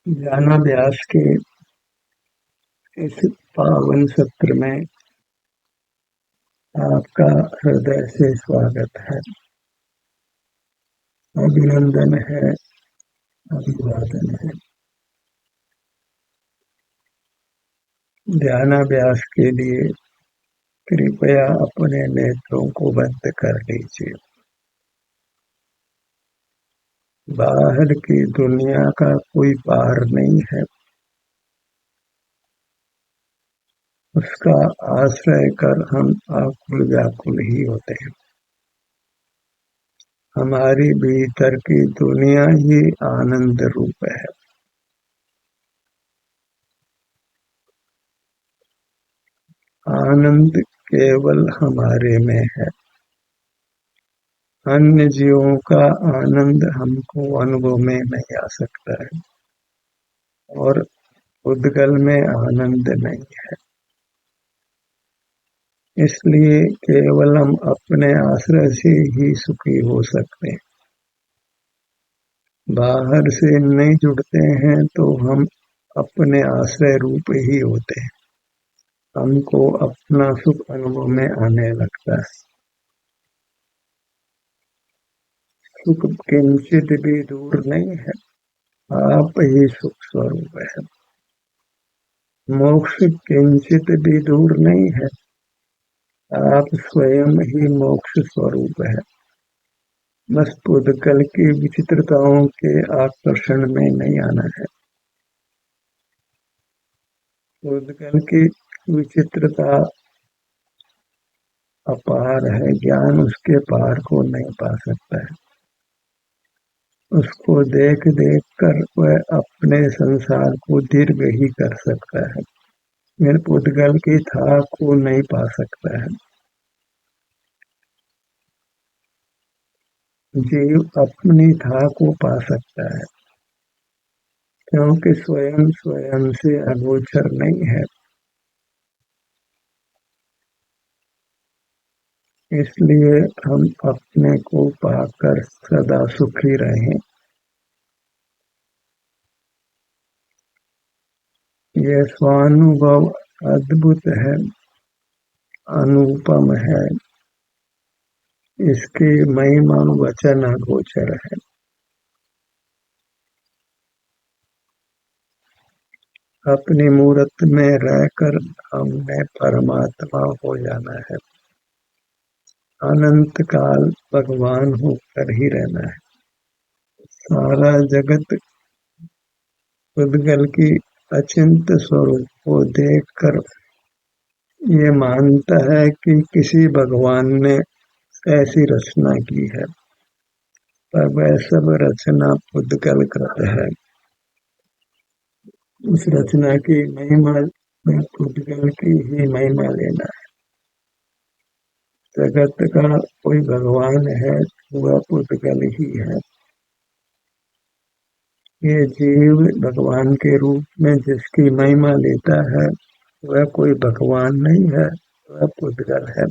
ज्ञानाभ्यास के इस पावन सत्र में आपका हृदय से स्वागत है, अभिनंदन है, अभिवादन है। ध्यानाभ्यास के लिए कृपया अपने नेत्रों को बंद कर लीजिए। बाहर की दुनिया का कोई पार नहीं है, उसका आश्रय कर हम आकुल व्याकुल ही होते हैं। हमारी भीतर की दुनिया ही आनंद रूप है। आनंद केवल हमारे में है। अन्य जीवों का आनंद हमको अनुभव में नहीं आ सकता है और उद्गल में आनंद नहीं है। इसलिए केवल हम अपने आश्रय से ही सुखी हो सकते हैं। बाहर से नहीं जुड़ते हैं तो हम अपने आश्रय रूप ही होते हैं। हमको अपना सुख अनुभव में आने लगता है। सुख किंचित भी दूर नहीं है, आप ही सुख स्वरूप है। मोक्ष किंचित भी दूर नहीं है, आप स्वयं ही मोक्ष स्वरूप है। बस पुद्गल की विचित्रताओं के आकर्षण में नहीं आना है। पुद्गल की विचित्रता अपार है, ज्ञान उसके पार को नहीं पा सकता है। उसको देख देख कर वह अपने संसार को दीर्घ ही कर सकता है, फिर पुद्गल की था को नहीं पा सकता है। जीव अपनी था को पा सकता है, क्योंकि स्वयं स्वयं से अगोचर नहीं है। इसलिए हम अपने को पाकर सदा सुखी रहें। यह स्वानुभव अद्भुत है, अनुपम है। इसकी महिमा वचन अगोचर है। अपनी मूर्त में रहकर हमने परमात्मा हो जाना है। अनंत काल भगवान होकर ही रहना है। सारा जगत पुद्गल की अचिंत स्वरूप को देखकर ये मानता है कि किसी भगवान ने ऐसी रचना की है, पर वह सब रचना पुद्गल कृत है। उस रचना की महिमा में पुद्गल की ही महिमा लेना है। जगत का कोई भगवान है, वह पुद्गल ही है। ये जीव भगवान के रूप में जिसकी महिमा लेता है, वह कोई भगवान नहीं है, वह पुद्गल है।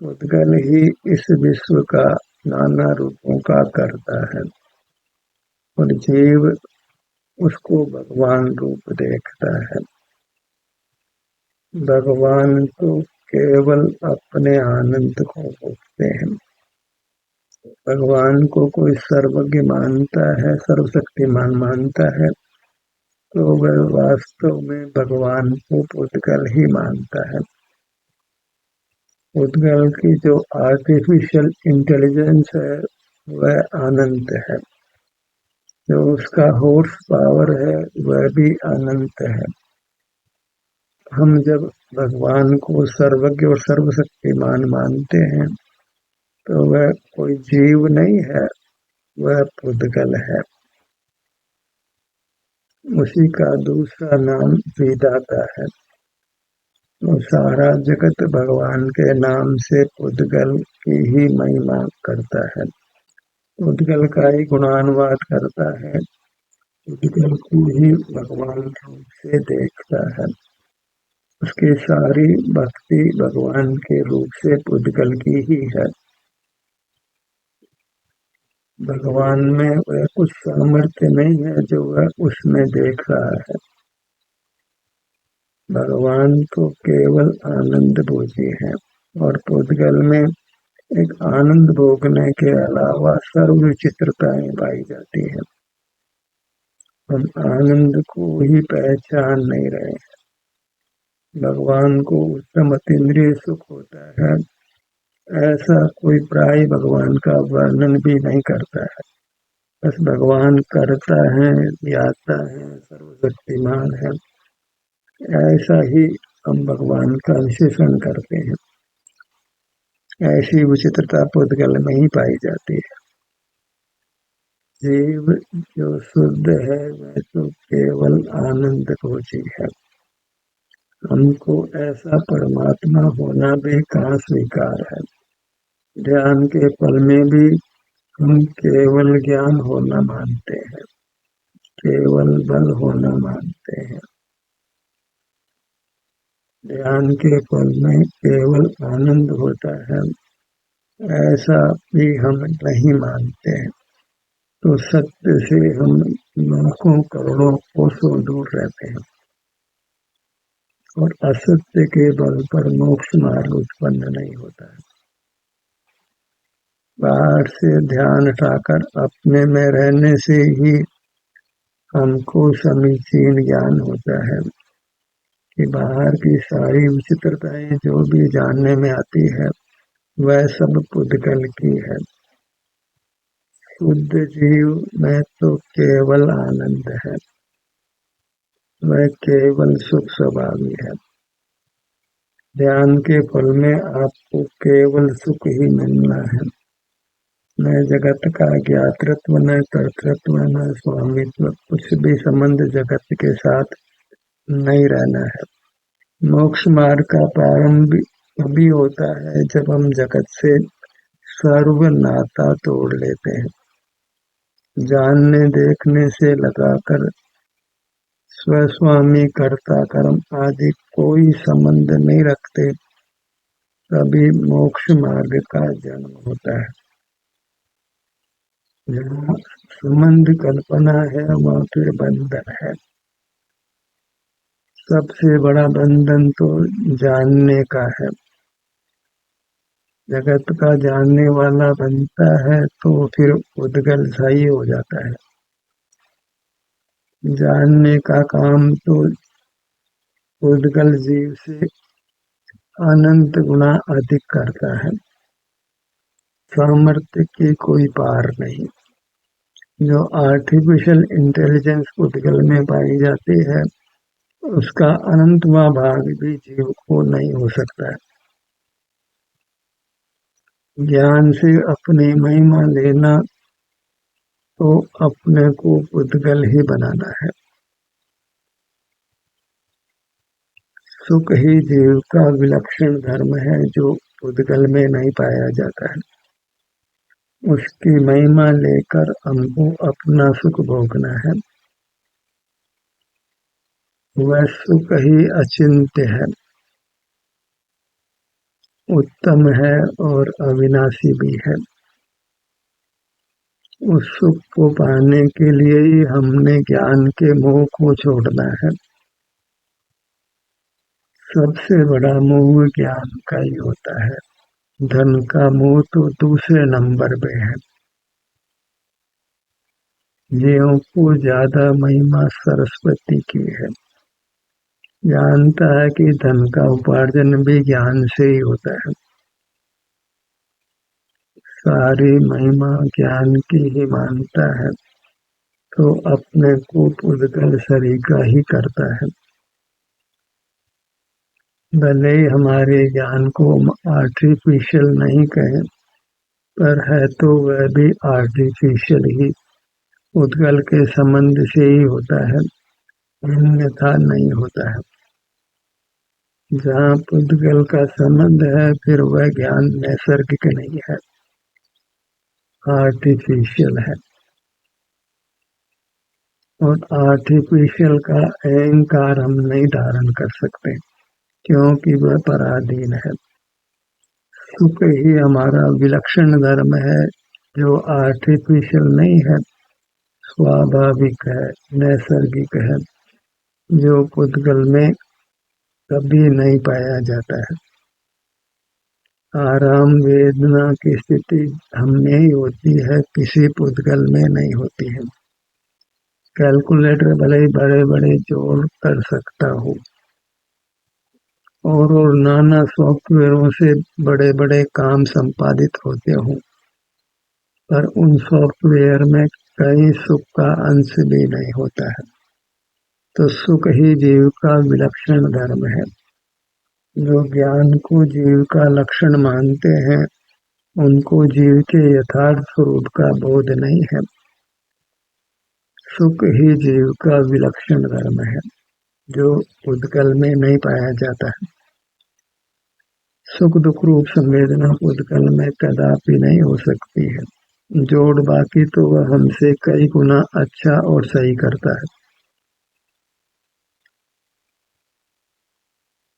पुद्गल ही इस विश्व का नाना रूपों का करता है और जीव उसको भगवान रूप देखता है। भगवान तो केवल अपने आनंद को भोगते हैं। भगवान को कोई सर्वज्ञ मानता है, सर्वशक्तिमान मानता है, तो वह वास्तव में भगवान को पुद्गल ही मानता है। पुद्गल की जो आर्टिफिशियल इंटेलिजेंस है, वह अनंत है। जो उसका हॉर्स पावर है, वह भी अनंत है। हम जब भगवान को सर्वज्ञ और सर्वशक्तिमान मानते हैं, तो वह कोई जीव नहीं है, वह पुद्गल है। उसी का दूसरा नाम विधाता है। तो सारा जगत भगवान के नाम से पुद्गल की ही महिमा करता है, पुद्गल का ही गुणानुवाद करता है, पुद्गल को ही भगवान रूप से देखता है। उसकी सारी भक्ति भगवान के रूप से पुद्गल की ही है। भगवान में वह कुछ सामर्थ्य नहीं है जो वह उसमें देख रहा है। भगवान तो केवल आनंद भोजी है और पुद्गल में एक आनंद भोगने के अलावा सर्व विचित्रताएं पाई जाती है। हम आनंद को ही पहचान नहीं रहे हैं। भगवान को उत्तम अतीन्द्रिय सुख होता है, ऐसा कोई प्राय भगवान का वर्णन भी नहीं करता है। बस भगवान करता है, ज्ञाता है, सर्वशक्तिमान है, ऐसा ही हम भगवान का विशेषण करते हैं। ऐसी विचित्रता पुद्गल में ही पाई जाती है। जीव जो शुद्ध है वह तो केवल आनंद भोजी है। हमको ऐसा परमात्मा होना भी कहाँ स्वीकार है। ध्यान के फल में भी हम केवल ज्ञान होना मानते हैं, केवल बल होना मानते हैं। ध्यान के फल में केवल आनंद होता है, ऐसा भी हम नहीं मानते हैं। तो सत्य से हम लाखों करोड़ों कोसों दूर रहते हैं और असत्य के बल पर मोक्ष मार्ग उत्पन्न नहीं होता है। बाहर से ध्यान हटाकर अपने में रहने से ही हमको समीचीन ज्ञान होता है कि बाहर की सारी विचित्रताएं जो भी जानने में आती है वह सब पुद्गल की है। शुद्ध जीव में तो केवल आनंद है, वह केवल सुख स्वभावी है। ध्यान के फल में आपको केवल सुख ही मिलना है। न जगत का ज्ञातृत्व, न कर्तृत्व, न स्वामित्व, कुछ भी संबंध जगत के साथ नहीं रहना है। मोक्ष मार्ग का प्रारंभ तभी होता है जब हम जगत से सर्व नाता तोड़ लेते हैं। जानने देखने से लगाकर स्वस्वामी कर्ता कर्म आदि कोई संबंध नहीं रखते, तभी मोक्ष मार्ग का जन्म होता है। जहाँ संबंध कल्पना है वहाँ फिर बंधन है। सबसे बड़ा बंधन तो जानने का है। जगत का जानने वाला बनता है तो फिर उद्गल सही हो जाता है। जानने का काम तो उद्गल जीव से अनंत गुना अधिक करता है। सामर्थ्य की कोई पार नहीं। जो आर्टिफिशियल इंटेलिजेंस उद्गल में पाई जाती है उसका अनंतवा भाग भी जीव को नहीं हो सकता है। ज्ञान से अपनी महिमा लेना तो अपने को पुद्गल ही बनाना है। सुख ही जीव का विलक्षण धर्म है जो पुद्गल में नहीं पाया जाता है। उसकी महिमा लेकर हमको अपना सुख भोगना है। वह सुख ही अचिंत्य है, उत्तम है और अविनाशी भी है। उस सुख को पाने के लिए ही हमने ज्ञान के मोह को छोड़ना है। सबसे बड़ा मोह ज्ञान का ही होता है। धन का मोह तो दूसरे नंबर पे है। जीवों को ज्यादा महिमा सरस्वती की है। जानता है कि धन का उपार्जन भी ज्ञान से ही होता है। सारी महिमा ज्ञान की ही मानता है तो अपने को पुद्गल सरीका ही करता है। भले ही हमारे ज्ञान को आर्टिफिशियल नहीं कहें, पर है तो वह भी आर्टिफिशियल ही, पुद्गल के संबंध से ही होता है, अन्यथा नहीं होता है। जहाँ पुद्गल का संबंध है फिर वह ज्ञान नैसर्गिक नहीं है, आर्टिफिशियल है। और आर्टिफिशियल का अहंकार हम नहीं धारण कर सकते क्योंकि वह पराधीन है। सुख ही हमारा विलक्षण धर्म है जो आर्टिफिशियल नहीं है, स्वाभाविक है, नैसर्गिक है, जो पुद्गल में कभी नहीं पाया जाता है। आराम वेदना की स्थिति हमने ही होती है, किसी पुद्गल में नहीं होती है। कैलकुलेटर भले ही बड़े बड़े जोड़ कर सकता हो और नाना सॉफ्टवेयरों से बड़े बड़े काम संपादित होते हों, पर उन सॉफ्टवेयर में कहीं सुख का अंश भी नहीं होता है। तो सुख ही जीव का विलक्षण धर्म है। जो ज्ञान को जीव का लक्षण मानते हैं, उनको जीव के यथार्थ स्वरूप का बोध नहीं है। सुख ही जीव का विलक्षण धर्म है, जो पुद्गल में नहीं पाया जाता है। सुख दुख रूप संवेदना पुद्गल में कदापि नहीं हो सकती है। जोड़ बाकी तो वह हमसे कई गुना अच्छा और सही करता है।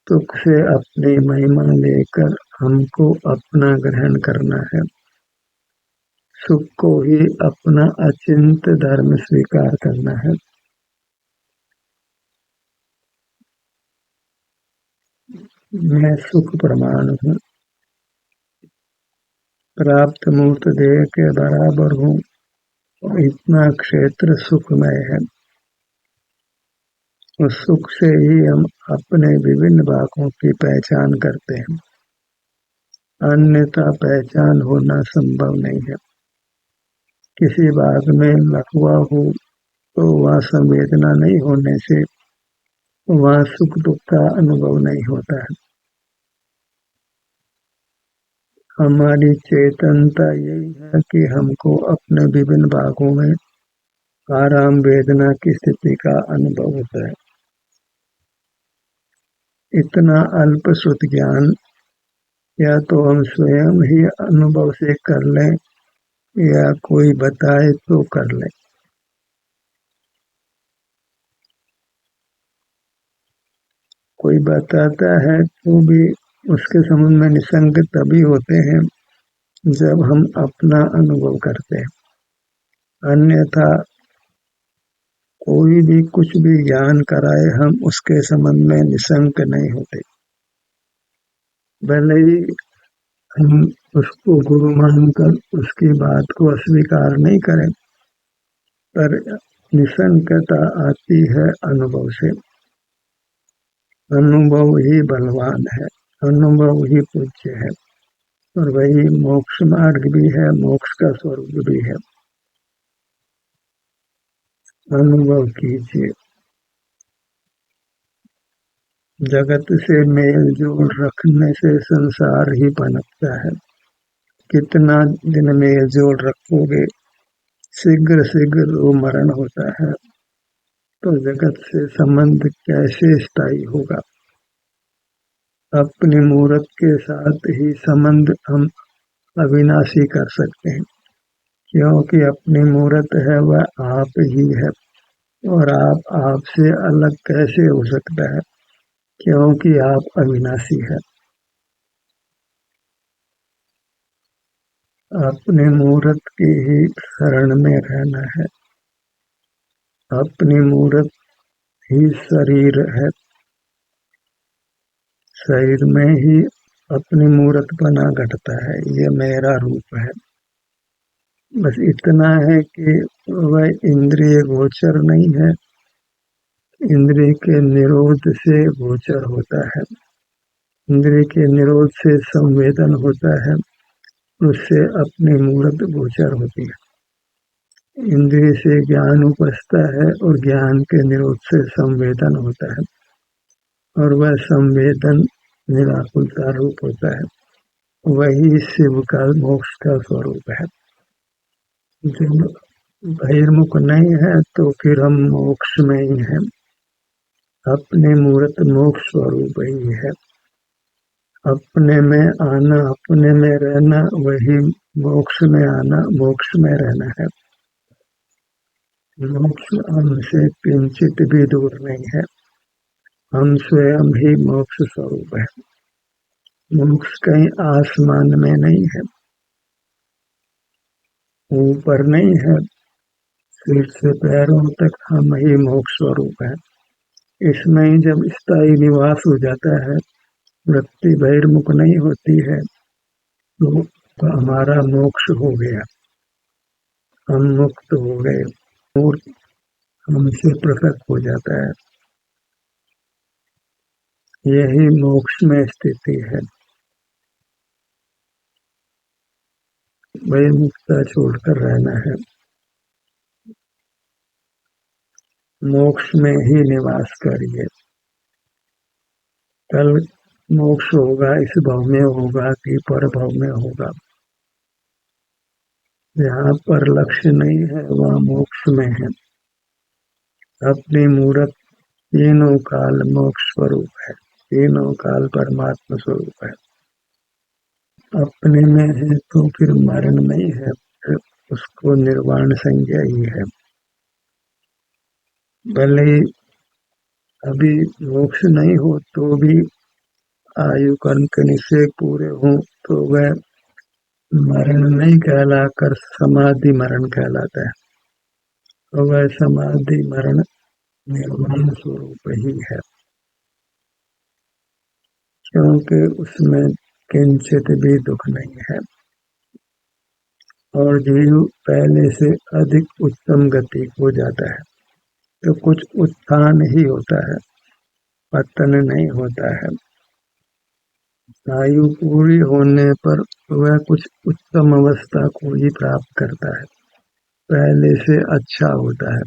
सुख से अपनी महिमा लेकर हमको अपना ग्रहण करना है। सुख को ही अपना अचिंत्य धर्म स्वीकार करना है। मैं सुख प्रमाण हूँ, प्राप्त मूर्त देह के बराबर हूँ और इतना क्षेत्र सुखमय है। उस सुख से ही हम अपने विभिन्न भागों की पहचान करते हैं, अन्यथा पहचान होना संभव नहीं है। किसी भाग में लकवा हो तो वह संवेदना नहीं होने से वहाँ सुख दुख का अनुभव नहीं होता है। हमारी चेतनता यही है कि हमको अपने विभिन्न भागों में आराम वेदना की स्थिति का अनुभव होता है। इतना अल्प श्रुत ज्ञान या तो हम स्वयं ही अनुभव से कर लें या कोई बताए तो कर लें। कोई बताता है तो भी उसके संबंध में निसंग तभी होते हैं जब हम अपना अनुभव करते हैं, अन्यथा कोई भी कुछ भी ज्ञान कराए हम उसके संबंध में निसंग नहीं होते। भले ही हम उसको गुरु मानकर उसकी बात को अस्वीकार नहीं करें, पर निसंगता आती है अनुभव से। अनुभव ही बलवान है, अनुभव ही पूज्य है और वही मोक्ष मार्ग भी है, मोक्ष का स्वरूप भी है। अनुभव कीजिए। जगत से मेल जोल रखने से संसार ही पनपता है। कितना दिन मेल जोल रखोगे, शीघ्र शीघ्र वो मरण होता है, तो जगत से संबंध कैसे स्थायी होगा। अपनी मूर्त के साथ ही संबंध हम अविनाशी कर सकते हैं, क्योंकि अपनी मूर्त है वह आप ही है और आप से अलग कैसे हो सकता है, क्योंकि आप अविनाशी है। अपने मूर्त की ही शरण में रहना है। अपनी मूर्त ही शरीर है, शरीर में ही अपनी मूर्त बना घटता है। ये मेरा रूप है। बस इतना है कि वह इंद्रिय गोचर नहीं है, इंद्रिय के निरोध से गोचर होता है। इंद्रिय के निरोध से संवेदन होता है, उससे अपनी मूर्त गोचर होती है। इंद्रिय से ज्ञान उपजता है और ज्ञान के निरोध से संवेदन होता है और वह संवेदन निराकुलता रूप होता है। वही शिव का मोक्ष का स्वरूप है। जब बहिर्मुख नहीं है तो फिर हम मोक्ष में ही हैं। अपने मूर्त मोक्ष स्वरूप ही है। अपने में आना, अपने में रहना, वही मोक्ष में आना, मोक्ष में रहना है। मोक्ष हमसे किंचित भी दूर नहीं है, हम स्वयं ही मोक्ष स्वरूप है। मोक्ष कहीं आसमान में नहीं है। ऊपर नहीं है, सिर से पैरों तक हम ही मोक्ष स्वरूप है। इसमें ही जब स्थायी निवास हो जाता है, वृत्ति बहिर्मुख नहीं होती है, तो हमारा मोक्ष हो गया, हम मुक्त हो गए और हमसे पृथक हो जाता है। यही मोक्ष में स्थिति है। वही मुक्ता छोड़कर रहना है, मोक्ष में ही निवास करिए। कल मोक्ष होगा इस भाव में होगा कि पर भाव में होगा, जहाँ पर लक्ष्य नहीं है वहाँ मोक्ष में है। अपनी मूर्त तीनों काल मोक्ष स्वरूप है, तीनों काल परमात्मा स्वरूप है। अपने में है तो फिर मरण नहीं है, फिर उसको निर्वाण संज्ञा ही है। भले ही अभी मोक्ष नहीं हो तो भी आयु कर्म के निश्चय पूरे हो तो वह मरण नहीं कहलाकर समाधि मरण कहलाता है। तो वह समाधि मरण निर्वाण स्वरूप ही है, क्योंकि उसमें किंचित भी दुख नहीं है और जीव पहले से अधिक उत्तम गति हो जाता है। तो कुछ उत्थान ही होता है, पतन नहीं होता है। आयु पूरी होने पर वह कुछ उत्तम अवस्था को ही प्राप्त करता है, पहले से अच्छा होता है।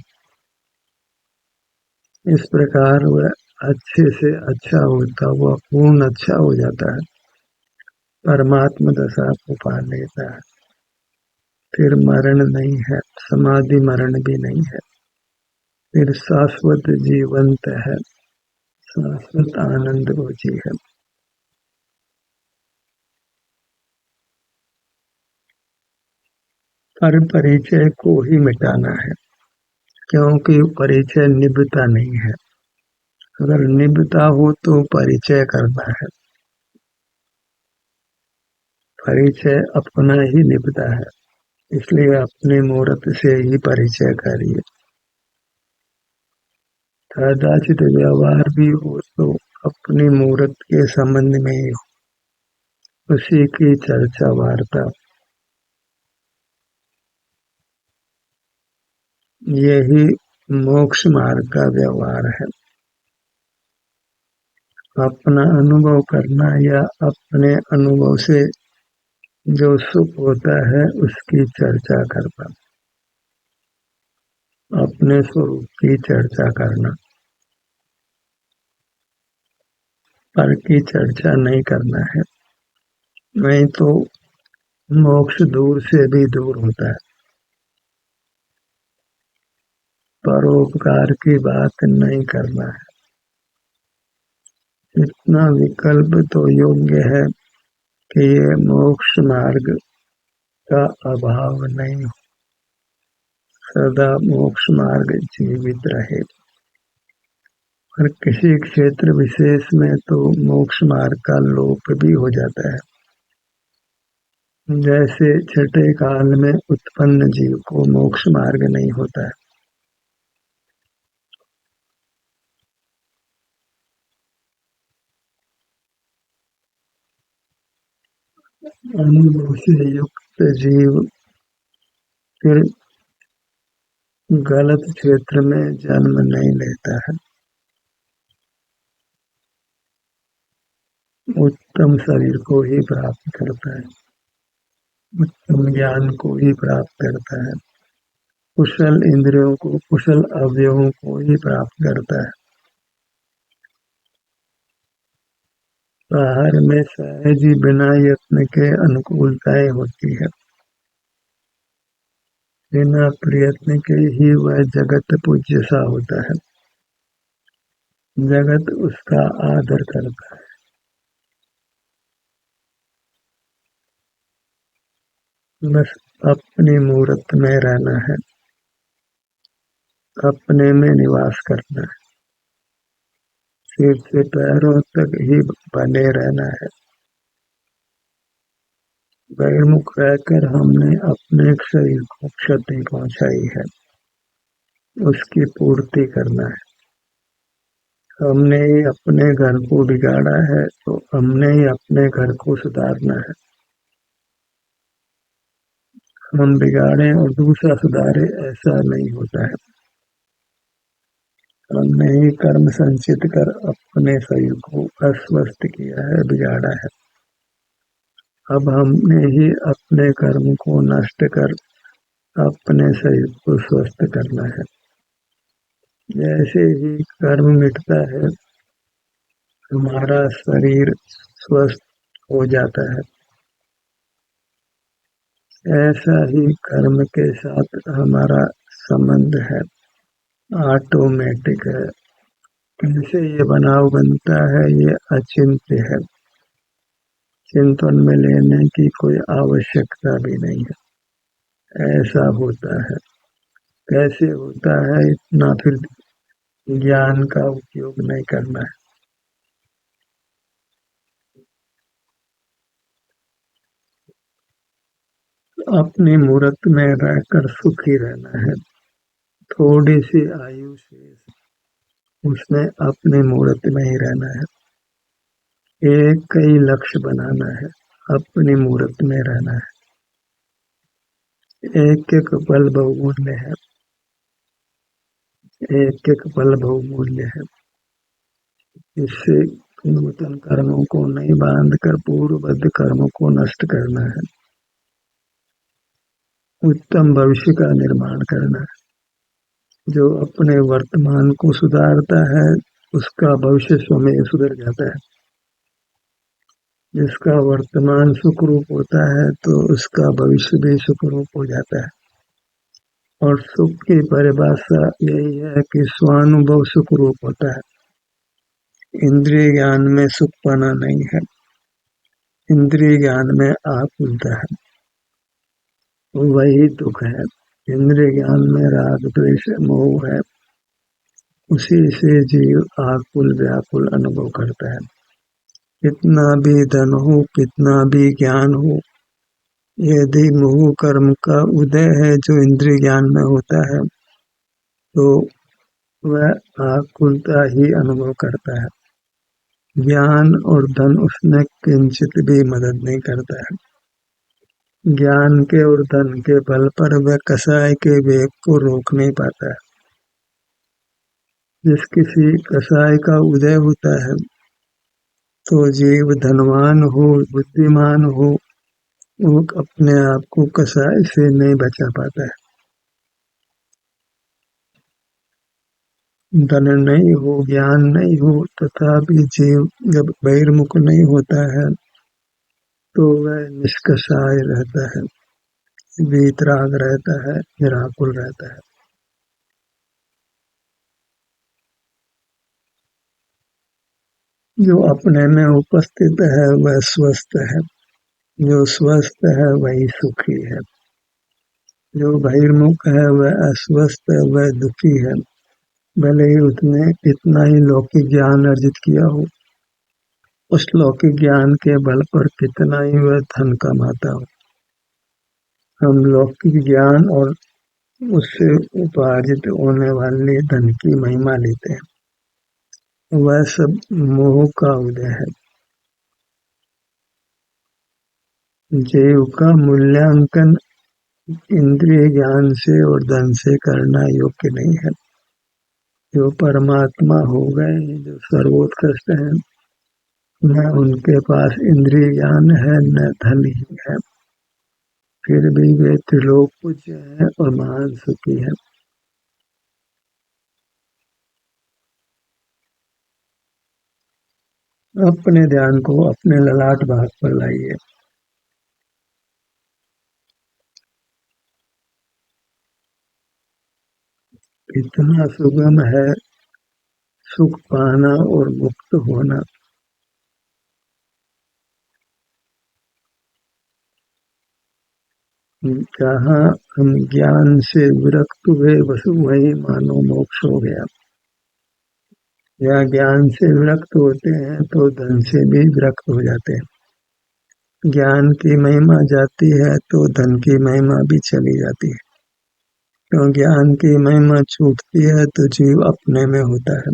इस प्रकार वह अच्छे से अच्छा होता हुआ पूर्ण अच्छा हो जाता है, परमात्मा दशा को पा लेता है। फिर मरण नहीं है, समाधि मरण भी नहीं है, फिर शाश्वत जीवंत है, शाश्वत आनंद रुचि है। पर परिचय को ही मिटाना है, क्योंकि परिचय निभता नहीं है। अगर निभता हो तो परिचय करना है, परिचय अपना ही निभता है, इसलिए अपने मूर्त से ही परिचय करिए। कदाचित व्यवहार भी हो तो अपनी मूर्त के संबंध में ही हो, उसी की चर्चा वार्ता। यही मोक्ष मार्ग का व्यवहार है। अपना अनुभव करना या अपने अनुभव से जो सुख होता है उसकी चर्चा करना, अपने स्वरूप की चर्चा करना, पर की चर्चा नहीं करना है, नहीं तो मोक्ष दूर से भी दूर होता है। परोपकार की बात नहीं करना है। इतना विकल्प तो योग्य है कि ये मोक्ष मार्ग का अभाव नहीं हो, सदा मोक्ष मार्ग जीवित रहे। और किसी क्षेत्र विशेष में तो मोक्ष मार्ग का लोप भी हो जाता है, जैसे छठे काल में उत्पन्न जीव को मोक्ष मार्ग नहीं होता है। अनुभव से युक्त जीव फिर गलत क्षेत्र में जन्म नहीं लेता है, उत्तम शरीर को ही प्राप्त करता है, उत्तम ज्ञान को ही प्राप्त करता है, कुशल इंद्रियों को, कुशल अवयवों को ही प्राप्त करता है। बाहर में सहज ही बिना यत्न के अनुकूलताएं होती है, बिना प्रयत्न के ही वह जगत पूज्य सा होता है, जगत उसका आदर करता है। बस अपनी मूर्त में रहना है, अपने में निवास करना है, सिर से पैरों तक ही बने रहना है, बहिर्मुख रहकर हमने अपने शरीर को क्षति पहुंचाई है, उसकी पूर्ति करना है। हमने ही अपने घर को बिगाड़ा है, तो हमने ही अपने घर को सुधारना है। हम बिगाड़े और दूसरा सुधारे, ऐसा नहीं होता है। हमने ही कर्म संचित कर अपने शरीर को अस्वस्थ किया है, बिगाड़ा है। अब हमने ही अपने कर्म को नष्ट कर अपने शरीर को स्वस्थ करना है। जैसे ही कर्म मिटता है, हमारा शरीर स्वस्थ हो जाता है। ऐसा ही कर्म के साथ हमारा संबंध है, ऑटोमेटिक है। कैसे ये बनाव बनता है, ये अचिंत्य है, चिंतन में लेने की कोई आवश्यकता भी नहीं है। ऐसा होता है। कैसे होता है, इतना फिर ज्ञान का उपयोग नहीं करना है। अपनी मूर्त में रहकर सुखी रहना है। थोड़ी सी आयु से उसने अपने मूर्त में ही रहना है। एक ही लक्ष्य बनाना है, अपनी मूर्त में रहना है। एक एक पल बहुमूल्य है, एक एक पल बहुमूल्य है। इससे नूतन कर्मों को नहीं बांध कर पूर्वबद्ध कर्मों को नष्ट करना है। उत्तम भविष्य का निर्माण करना है। जो अपने वर्तमान को सुधारता है, उसका भविष्य स्वयं सुधर जाता है। जिसका वर्तमान सुखरूप होता है, तो उसका भविष्य भी सुखरूप हो जाता है। और सुख की परिभाषा यही है कि स्वानुभव सुखरूप होता है। इंद्रिय ज्ञान में सुख पाना नहीं है, इंद्रिय ज्ञान में आकुलता है, वही दुख है। इंद्रिय ज्ञान में राग द्वेष मोह है, उसी से जीव आकुल व्याकुल अनुभव करता है। कितना भी धन हो, कितना भी ज्ञान हो, यदि मोह कर्म का उदय है जो इंद्रिय ज्ञान में होता है, तो वह आकुलता ही अनुभव करता है। ज्ञान और धन उसमें किंचित भी मदद नहीं करता है। ज्ञान के और धन के बल पर वह कसाय के वेग को रोक नहीं पाता है। जिस किसी कसाय का उदय होता है, तो जीव धनवान हो, बुद्धिमान हो, वो अपने आप को कसाय से नहीं बचा पाता है। धन नहीं हो, ज्ञान नहीं हो, तथापि जीव जब बहिर्मुख नहीं होता है, तो वह निष्कसाय रहता है, वीतराग रहता है, निराकुल रहता है। जो अपने में उपस्थित है, वह स्वस्थ है। जो स्वस्थ है, वही सुखी है। जो बहिर्मुख है, वह अस्वस्थ है, वह दुखी है। भले ही उसने कितना ही लौकिक ज्ञान अर्जित किया हो, उस लौकिक ज्ञान के बल पर कितना ही वह धन कमाता हो। हम लौकिक ज्ञान और उससे उपार्जित होने वाले धन की महिमा लेते हैं। वह सब मोह का उदय है। जीव का मूल्यांकन इंद्रिय ज्ञान से और धन से करना योग्य नहीं है। जो परमात्मा हो गए, जो सर्वोत्कृष्ट हैं, न उनके पास इंद्रिय ज्ञान है, न धन ही है, फिर भी वे त्रिलोक पूज्य हैं और महान सुखी हैं। अपने ध्यान को अपने ललाट भाग पर लाइए। इतना सुगम है सुख पाना और मुक्त होना। जहाँ हम ज्ञान से विरक्त हुए, बस वही मानो मोक्ष हो गया। या ज्ञान से विरक्त होते हैं, तो धन से भी विरक्त हो जाते हैं। ज्ञान की महिमा जाती है तो धन की महिमा भी चली जाती है। क्यों ज्ञान की महिमा छूटती है तो जीव अपने में होता है,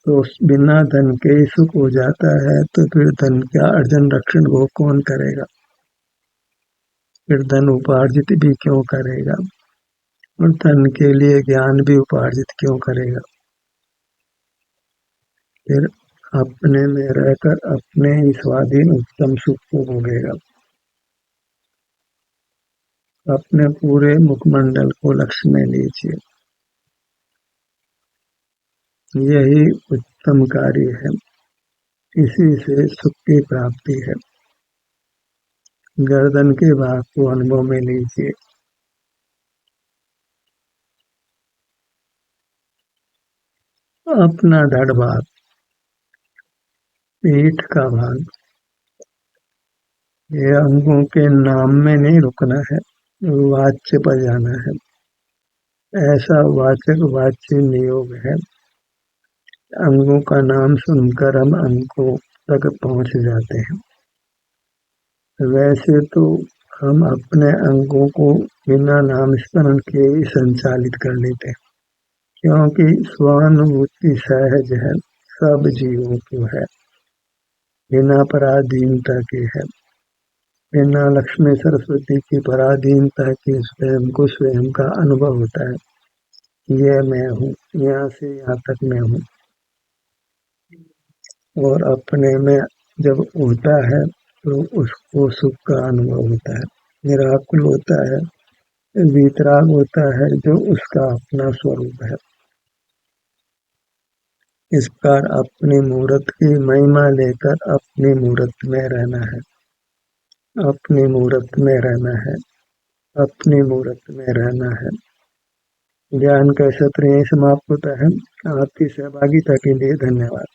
तो बिना धन के ही सुख हो जाता है, तो फिर धन का अर्जन रक्षण वो कौन करेगा? फिर धन उपार्जित भी क्यों करेगा? और धन के लिए ज्ञान भी उपार्जित क्यों करेगा? फिर अपने में रहकर अपने ही स्वाधीन उत्तम सुख को भोगेगा। अपने पूरे मुखमंडल को लक्ष्य में लीजिए, यही उत्तम कार्य है, इसी से सुख की प्राप्ति है। गर्दन के भाग को अनुभव में लीजिए, अपना धड़ भाग, पीठ का भाग, ये अंगों के नाम में नहीं रुकना है, वाच्य पर जाना है। ऐसा वाचक वाच्य नियोग है, अंगों का नाम सुनकर हम अंगों तक पहुंच जाते हैं। वैसे तो हम अपने अंगों को बिना नाम स्मरण के ही संचालित कर लेते हैं, क्योंकि स्वानुभूति सहज है, सब जीवों को है, बिना पराधीनता के है, बिना लक्ष्मी सरस्वती की पराधीनता के स्वयं को स्वयं का अनुभव होता है। ये मैं हूँ, यहाँ से यहाँ तक मैं हूँ। और अपने में जब होता है तो उसको सुख का अनुभव होता है, निराकुल होता है, वीतराग होता है, जो उसका अपना स्वरूप है। इस प्रकार अपनी मूर्त की महिमा लेकर अपनी मूर्त में रहना है, अपनी मूर्त में रहना है, अपनी मूर्त में रहना है। ज्ञान का सत्र यहीं समाप्त होता है। आपकी सहभागिता के लिए धन्यवाद।